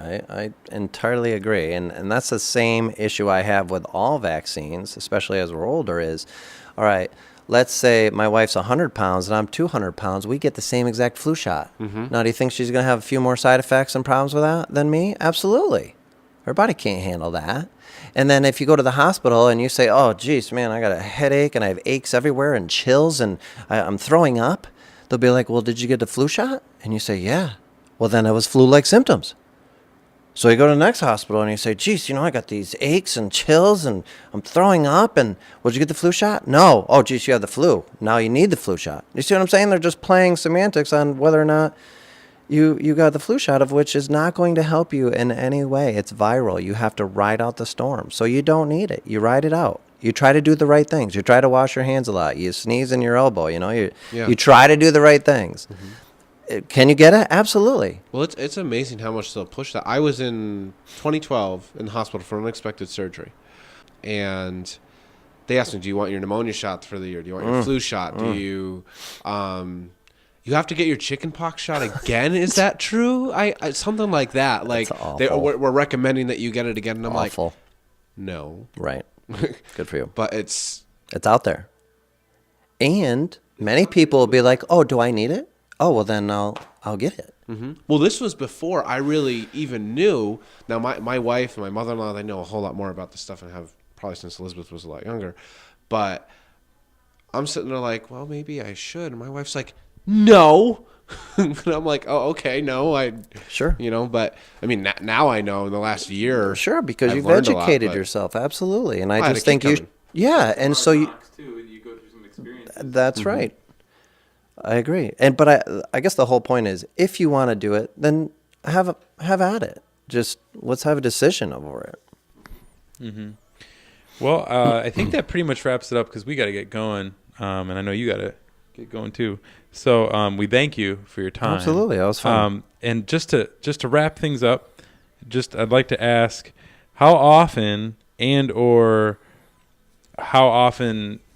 I entirely agree. And that's the same issue I have with all vaccines, especially as we're older, is, all right, let's say my wife's 100 pounds and I'm 200 pounds. We get the same exact flu shot. Now, do you think she's going to have a few more side effects and problems with that than me? Absolutely. Her body can't handle that. And then if you go to the hospital and you say, oh, geez, man, I got a headache and I have aches everywhere and chills and I'm throwing up, they'll be like, well, did you get the flu shot? And you say, yeah. Well, then it was flu-like symptoms. So you go to the next hospital and you say, geez, I got these aches and chills and I'm throwing up. And would you get the flu shot? No. Oh, geez, you have the flu. Now you need the flu shot. You see what I'm saying? They're just playing semantics on whether or not you got the flu shot, of which is not going to help you in any way. It's viral. You have to ride out the storm. So you don't need it. You ride it out. You try to do the right things. You try to wash your hands a lot. You sneeze in your elbow. You try to do the right things. Can you get it? Absolutely. Well, it's amazing how much they'll push that. I was in 2012 in the hospital for unexpected surgery, and they asked me, "Do you want your pneumonia shot for the year? Do you want your flu shot? Do you you have to get your chickenpox shot again? Is that true? I something like that. Like we're recommending that you get it again." And I'm like, no, right? Good for you. But it's out there, and many people will be like, "Oh, do I need it? Oh, well, then I'll get it." Well, this was before I really even knew. Now, my wife and my mother-in-law, they know a whole lot more about this stuff and have probably since Elizabeth was a lot younger. But I'm sitting there like, well, maybe I should. And my wife's like, no. And I'm like, oh, okay, no, Sure. But I mean, now I know in the last year. Sure, because you've educated yourself. Absolutely. And I just think and so you go through some experiences. That's right. I agree. But I guess the whole point is, if you want to do it, then have at it. Just let's have a decision over it. Mm-hmm. Well, I think that pretty much wraps it up because we got to get going, and I know you got to get going too. So we thank you for your time. Absolutely, that was fun. And just to wrap things up, I'd like to ask, how often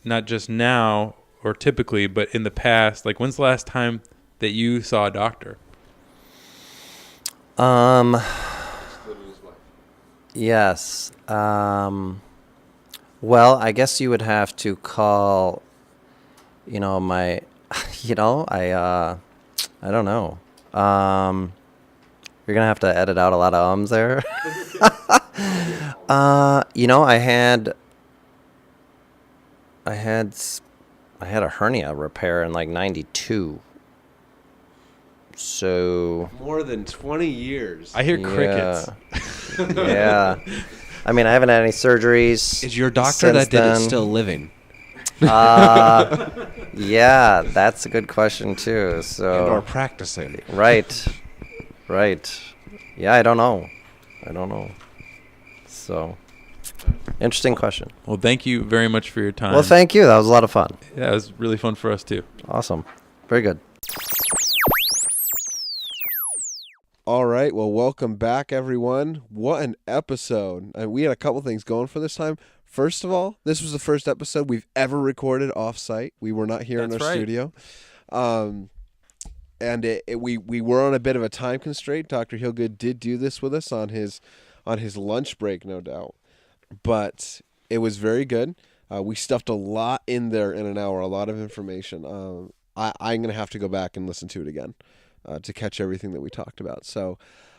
not just now or typically, but in the past, like when's the last time that you saw a doctor? Yes. Well, I guess you would have to call, my, I don't know. You're going to have to edit out a lot of ums there. I had a hernia repair in like 92. So more than 20 years. I hear crickets. Yeah. I mean, I haven't had any surgeries. Is your doctor that did it still living? Yeah, that's a good question too. Or practicing. Right. Yeah, I don't know. So, interesting question. Well, thank you very much for your time. Well, thank you. That was a lot of fun. Yeah, it was really fun for us too. Awesome. Very good. All right. Well, welcome back, everyone. What an episode. We had a couple things going for this time. First of all, this was the first episode we've ever recorded off-site. We were not here in our studio. And we were on a bit of a time constraint. Dr. Hilgood did do this with us on his lunch break, no doubt. But it was very good. We stuffed a lot in there in an hour, a lot of information. I'm going to have to go back and listen to it again to catch everything that we talked about. So,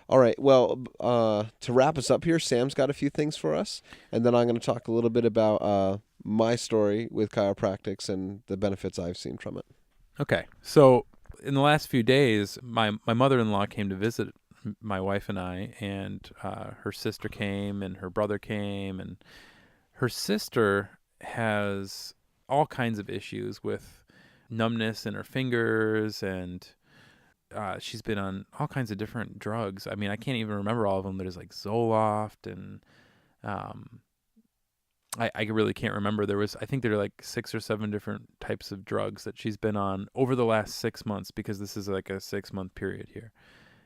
all right. Well, to wrap us up here, Sam's got a few things for us. And then I'm going to talk a little bit about my story with chiropractics and the benefits I've seen from it. Okay. So in the last few days, my mother-in-law came to visit my wife and I, and her sister came and her brother came, and her sister has all kinds of issues with numbness in her fingers, and she's been on all kinds of different drugs. I mean, I can't even remember all of them. There's like Zoloft, and I really can't remember. I think there are like 6 or 7 different types of drugs that she's been on over the last 6 months, because this is like a 6-month period here.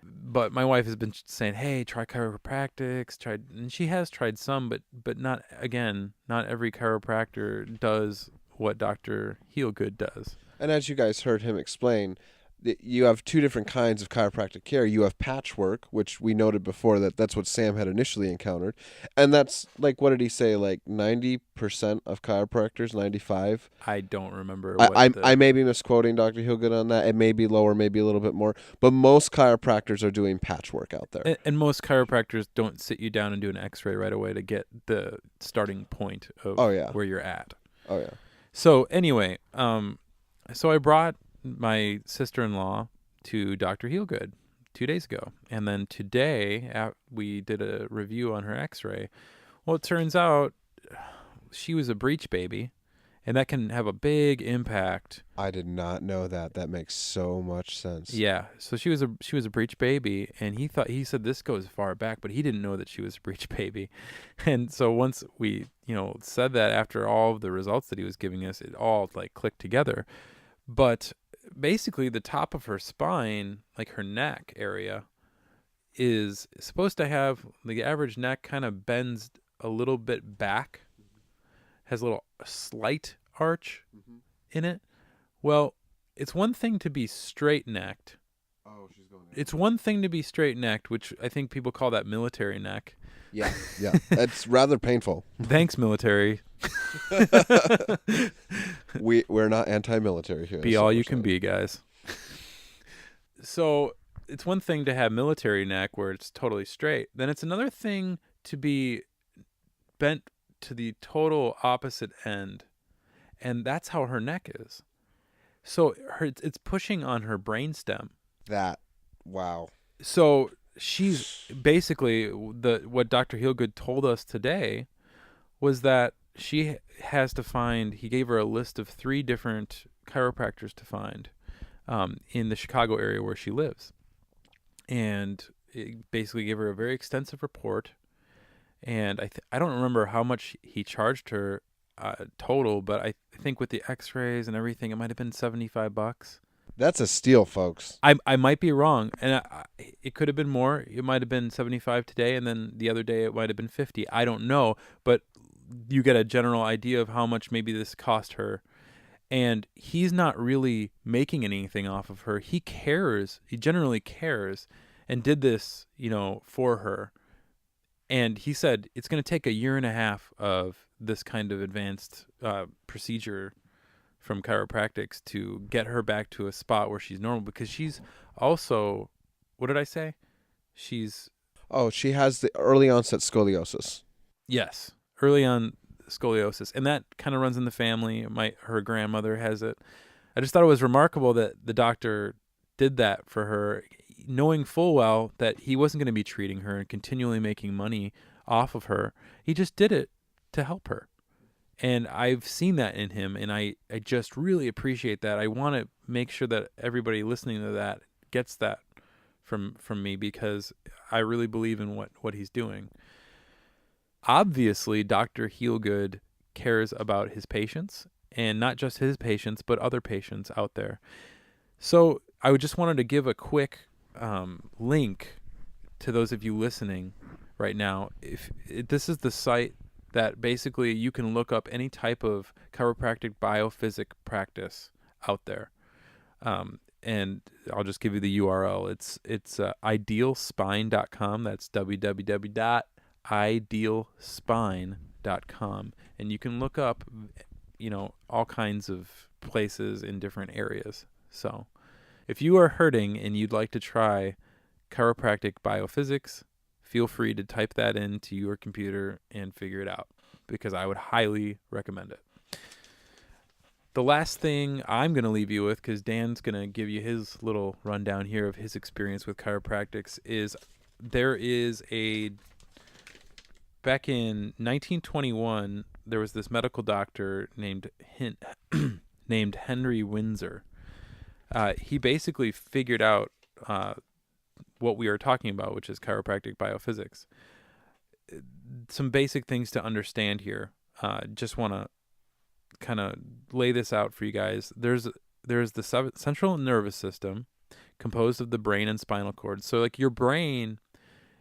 But my wife has been saying, hey, try chiropractics, and she has tried some, but not every chiropractor does what Dr. Heelgood does. And as you guys heard him explain, you have two different kinds of chiropractic care. You have patchwork, which we noted before that's what Sam had initially encountered. And that's like, what did he say? Like 90% of chiropractors, 95. I don't remember I may be misquoting Dr. Hilgood on that. It may be lower, maybe a little bit more. But most chiropractors are doing patchwork out there. and most chiropractors don't sit you down and do an x-ray right away to get the starting point of where you're at. Oh, yeah. So anyway, so I brought my sister-in-law to Dr. Heelgood 2 days ago. And then today we did a review on her x-ray. Well, it turns out she was a breech baby, and that can have a big impact. I did not know that. That makes so much sense. Yeah. So she was a breech baby, and he said this goes far back, but he didn't know that she was a breech baby. And so once we, said that, after all of the results that he was giving us, it all like clicked together. But basically the top of her spine, like her neck area, is supposed to have, the average neck kind of bends a little bit back, has a slight arch in it. Well, it's one thing to be straight necked. Oh, she's going. It's one thing to be straight necked, which I think people call that military neck. Yeah. It's rather painful. Thanks, military. We're not anti-military here. Be all you can be, guys. So it's one thing to have military neck where it's totally straight. Then it's another thing to be bent to the total opposite end. And that's how her neck is. So it's pushing on her brainstem. Wow. So she's basically, what Dr. Heelgood told us today was that she has to find, he gave her a list of 3 different chiropractors to find in the Chicago area where she lives. And it basically gave her a very extensive report. And I don't remember how much he charged her total, but I think with the x-rays and everything, it might have been $75. That's a steal, folks. I might be wrong, and it could have been more. It might have been 75 today, and then the other day it might have been 50. I don't know, but you get a general idea of how much maybe this cost her. And he's not really making anything off of her. He cares. He generally cares, and did this, for her. And he said it's going to take 1.5 years of this kind of advanced procedure from chiropractics to get her back to a spot where she's normal, because she's also, what did I say? She has the early onset scoliosis. Yes, early on scoliosis, and that kind of runs in the family. Her grandmother has it. I just thought it was remarkable that the doctor did that for her, knowing full well that he wasn't going to be treating her and continually making money off of her. He just did it to help her. And I've seen that in him, and I just really appreciate that. I want to make sure that everybody listening to that gets that from me, because I really believe in what he's doing. Obviously, Dr. Heelgood cares about his patients, and not just his patients, but other patients out there. So I just wanted to give a quick link to those of you listening right now. If this is the site that basically you can look up any type of chiropractic biophysic practice out there. And I'll just give you the URL. It's idealspine.com. That's www.idealspine.com. And you can look up, all kinds of places in different areas. So if you are hurting and you'd like to try chiropractic biophysics, feel free to type that into your computer and figure it out, because I would highly recommend it. The last thing I'm going to leave you with, because Dan's going to give you his little rundown here of his experience with chiropractics, is back in 1921, there was this medical doctor named Henry Windsor. He basically figured out what we are talking about, which is chiropractic biophysics. Some basic things to understand here. Just want to kind of lay this out for you guys. There's the central nervous system, composed of the brain and spinal cord. So like your brain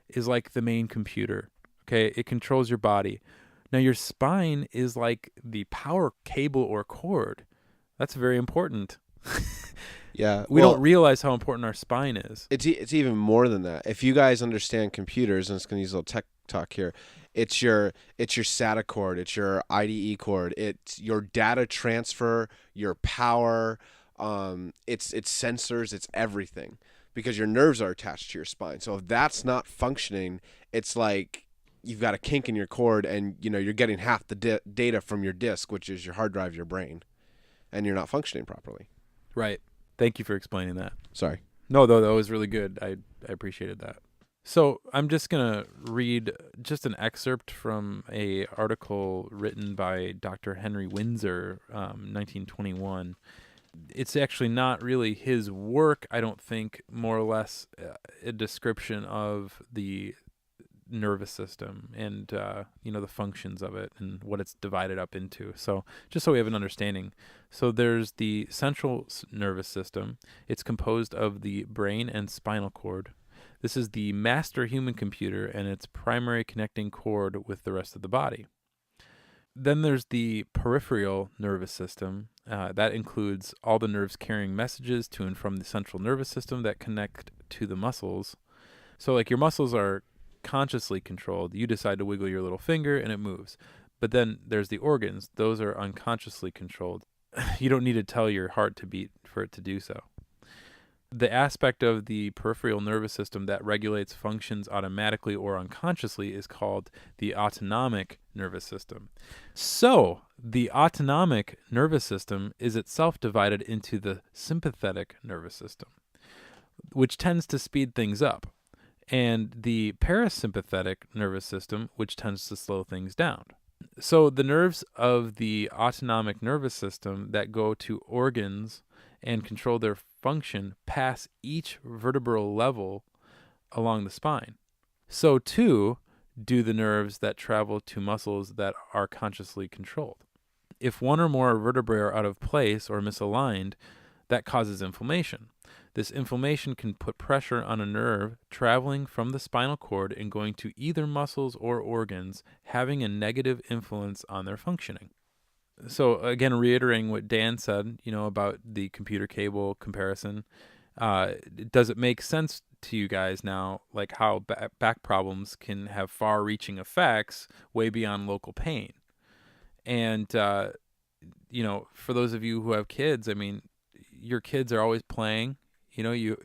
is like the main computer. Okay, it controls your body. Now your spine is like the power cable or cord. That's very important. Yeah. We well, don't realize how important our spine is. it's even more than that. If you guys understand computers, and it's going to use a little tech talk here, it's your SATA cord, it's your IDE cord, it's your data transfer, your power, it's sensors, it's everything, because your nerves are attached to your spine. So if that's not functioning, it's like you've got a kink in your cord, and you're getting half the data from your disk, which is your hard drive, your brain, and you're not functioning properly. Right. Thank you for explaining that. Sorry. No, though, that was really good. I appreciated that. So I'm just going to read just an excerpt from a article written by Dr. Henry Windsor, 1921. It's actually not really his work, I don't think, more or less a description of the nervous system and, the functions of it and what it's divided up into. So just so we have an understanding. So there's the central nervous system. It's composed of the brain and spinal cord. This is the master human computer and its primary connecting cord with the rest of the body. Then there's the peripheral nervous system. That includes all the nerves carrying messages to and from the central nervous system that connect to the muscles. So like your muscles are consciously controlled. You decide to wiggle your little finger and it moves. But then there's the organs. Those are unconsciously controlled. You don't need to tell your heart to beat for it to do so. The aspect of the peripheral nervous system that regulates functions automatically or unconsciously is called the autonomic nervous system. So, the autonomic nervous system is itself divided into the sympathetic nervous system, which tends to speed things up, and the parasympathetic nervous system, which tends to slow things down. So, the nerves of the autonomic nervous system that go to organs and control their function pass each vertebral level along the spine. So too do the nerves that travel to muscles that are consciously controlled. If one or more vertebrae are out of place or misaligned, that causes inflammation. This inflammation can put pressure on a nerve traveling from the spinal cord and going to either muscles or organs, having a negative influence on their functioning. So again, reiterating what Dan said, about the computer cable comparison, does it make sense to you guys now, like how back problems can have far-reaching effects way beyond local pain? And, for those of you who have kids, I mean, your kids are always playing. You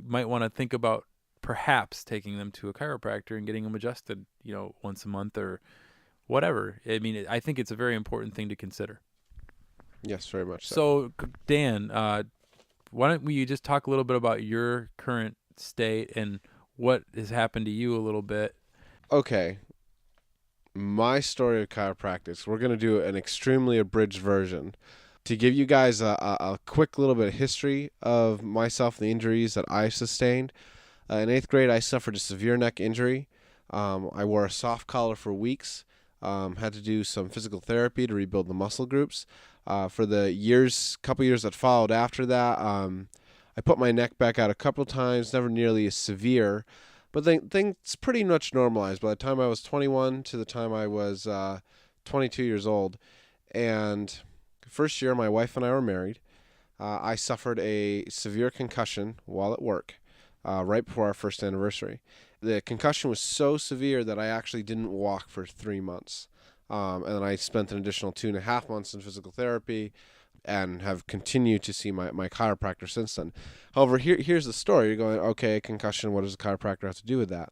might want to think about perhaps taking them to a chiropractor and getting them adjusted, once a month or whatever. I mean, I think it's a very important thing to consider. Yes, very much so. So, Dan, why don't we just talk a little bit about your current state and what has happened to you a little bit? Okay. My story of chiropractic, we're going to do an extremely abridged version. To give you guys a quick little bit of history of myself and the injuries that I sustained. In 8th grade, I suffered a severe neck injury. I wore a soft collar for weeks. Had to do some physical therapy to rebuild the muscle groups. For the couple years that followed after that, I put my neck back out a couple times, never nearly as severe, but things pretty much normalized by the time I was 21 to the time I was 22 years old. And first year, my wife and I were married. I suffered a severe concussion while at work, right before our first anniversary. The concussion was so severe that I actually didn't walk for 3 months. And then I spent an additional 2.5 months in physical therapy and have continued to see my chiropractor since then. However, here's the story. You're going, okay, concussion, what does a chiropractor have to do with that?